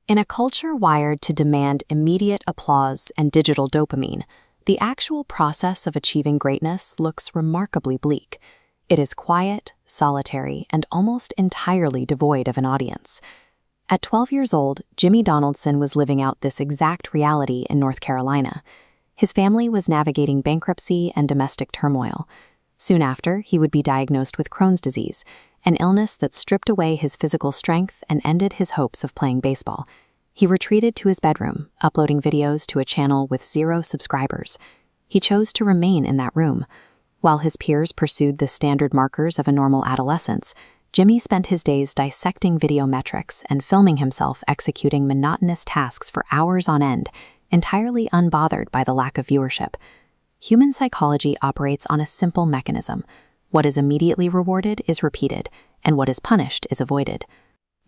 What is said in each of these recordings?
In a culture wired to demand immediate applause and digital dopamine, the actual process of achieving greatness looks remarkably bleak. It is quiet, solitary, and almost entirely devoid of an audience. At 12 years old, Jimmy Donaldson was living out this exact reality in North Carolina. His family was navigating bankruptcy and domestic turmoil. Soon after, he would be diagnosed with Crohn's disease, an illness that stripped away his physical strength and ended his hopes of playing baseball. He retreated to his bedroom, uploading videos to a channel with 0 subscribers. He chose to remain in that room. While his peers pursued the standard markers of a normal adolescence, Jimmy spent his days dissecting video metrics and filming himself executing monotonous tasks for hours on end, entirely unbothered by the lack of viewership. Human psychology operates on a simple mechanism. What is immediately rewarded is repeated, and what is punished is avoided.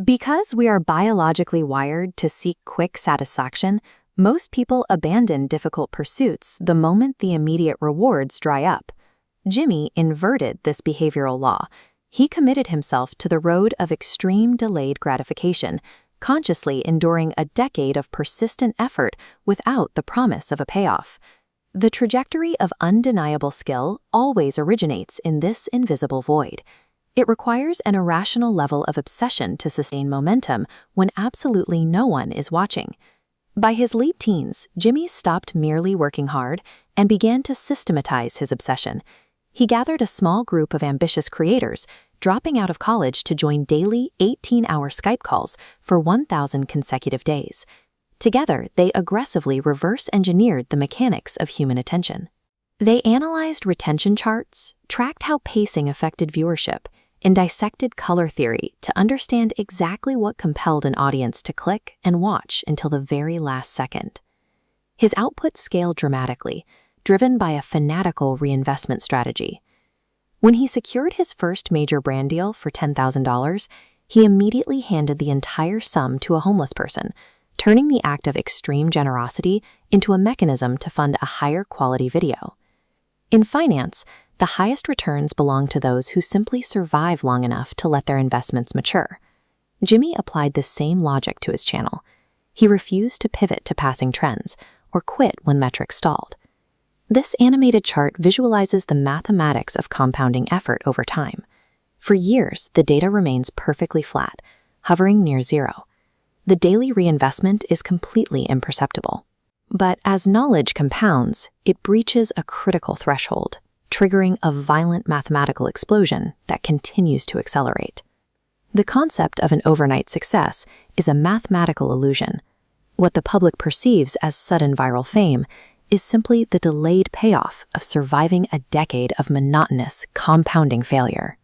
Because we are biologically wired to seek quick satisfaction, most people abandon difficult pursuits the moment the immediate rewards dry up. Jimmy inverted this behavioral law. He committed himself to the road of extreme delayed gratification, consciously enduring a decade of persistent effort without the promise of a payoff. The trajectory of undeniable skill always originates in this invisible void. It requires an irrational level of obsession to sustain momentum when absolutely no one is watching. By his late teens, Jimmy stopped merely working hard and began to systematize his obsession. He gathered a small group of ambitious creators, dropping out of college to join daily 18-hour Skype calls for 1,000 consecutive days. Together, they aggressively reverse-engineered the mechanics of human attention. They analyzed retention charts, tracked how pacing affected viewership, and dissected color theory to understand exactly what compelled an audience to click and watch until the very last second. His output scaled dramatically, driven by a fanatical reinvestment strategy. When he secured his first major brand deal for $10,000, he immediately handed the entire sum to a homeless person, turning the act of extreme generosity into a mechanism to fund a higher quality video. In finance, the highest returns belong to those who simply survive long enough to let their investments mature. Jimmy applied this same logic to his channel. He refused to pivot to passing trends or quit when metrics stalled. This animated chart visualizes the mathematics of compounding effort over time. For years, the data remains perfectly flat, hovering near 0. The daily reinvestment is completely imperceptible. But as knowledge compounds, it breaches a critical threshold, triggering a violent mathematical explosion that continues to accelerate. The concept of an overnight success is a mathematical illusion. What the public perceives as sudden viral fame is simply the delayed payoff of surviving a decade of monotonous, compounding failure.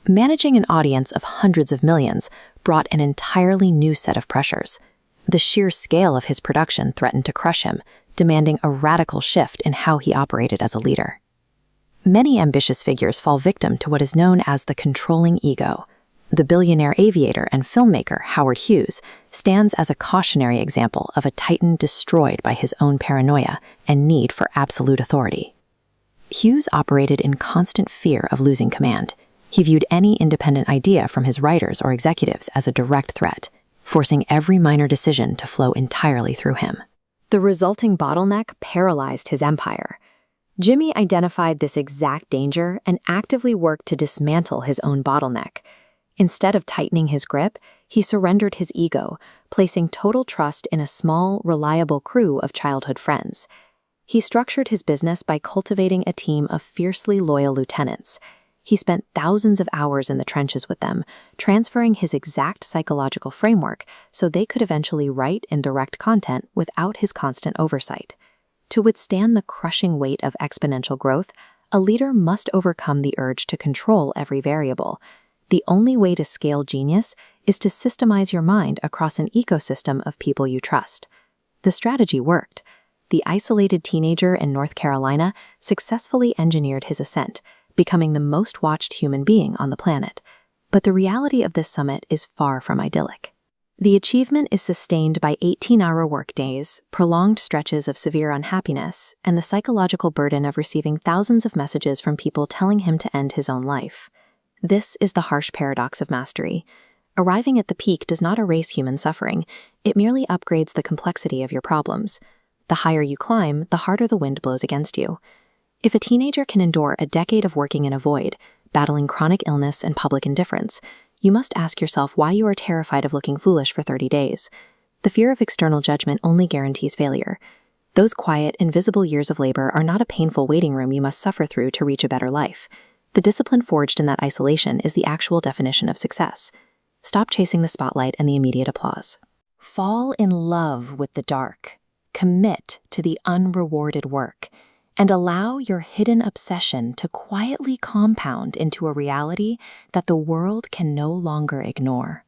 Managing an audience of hundreds of millions brought an entirely new set of pressures. The sheer scale of his production threatened to crush him, demanding a radical shift in how he operated as a leader. Many ambitious figures fall victim to what is known as the controlling ego. The billionaire aviator and filmmaker Howard Hughes stands as a cautionary example of a titan destroyed by his own paranoia and need for absolute authority. Hughes operated in constant fear of losing command. He viewed any independent idea from his writers or executives as a direct threat, forcing every minor decision to flow entirely through him. The resulting bottleneck paralyzed his empire. Jimmy identified this exact danger and actively worked to dismantle his own bottleneck. Instead of tightening his grip, he surrendered his ego, placing total trust in a small, reliable crew of childhood friends. He structured his business by cultivating a team of fiercely loyal lieutenants. He spent thousands of hours in the trenches with them, transferring his exact psychological framework so they could eventually write and direct content without his constant oversight. To withstand the crushing weight of exponential growth, a leader must overcome the urge to control every variable. The only way to scale genius is to systemize your mind across an ecosystem of people you trust. The strategy worked. The isolated teenager in North Carolina successfully engineered his ascent, becoming the most watched human being on the planet. But the reality of this summit is far from idyllic. The achievement is sustained by 18-hour workdays, prolonged stretches of severe unhappiness, and the psychological burden of receiving thousands of messages from people telling him to end his own life. This is the harsh paradox of mastery. Arriving at the peak does not erase human suffering, it merely upgrades the complexity of your problems. The higher you climb, the harder the wind blows against you. If a teenager can endure a decade of working in a void, battling chronic illness and public indifference, you must ask yourself why you are terrified of looking foolish for 30 days. The fear of external judgment only guarantees failure. Those quiet, invisible years of labor are not a painful waiting room you must suffer through to reach a better life. The discipline forged in that isolation is the actual definition of success. Stop chasing the spotlight and the immediate applause. Fall in love with the dark. Commit to the unrewarded work, and allow your hidden obsession to quietly compound into a reality that the world can no longer ignore.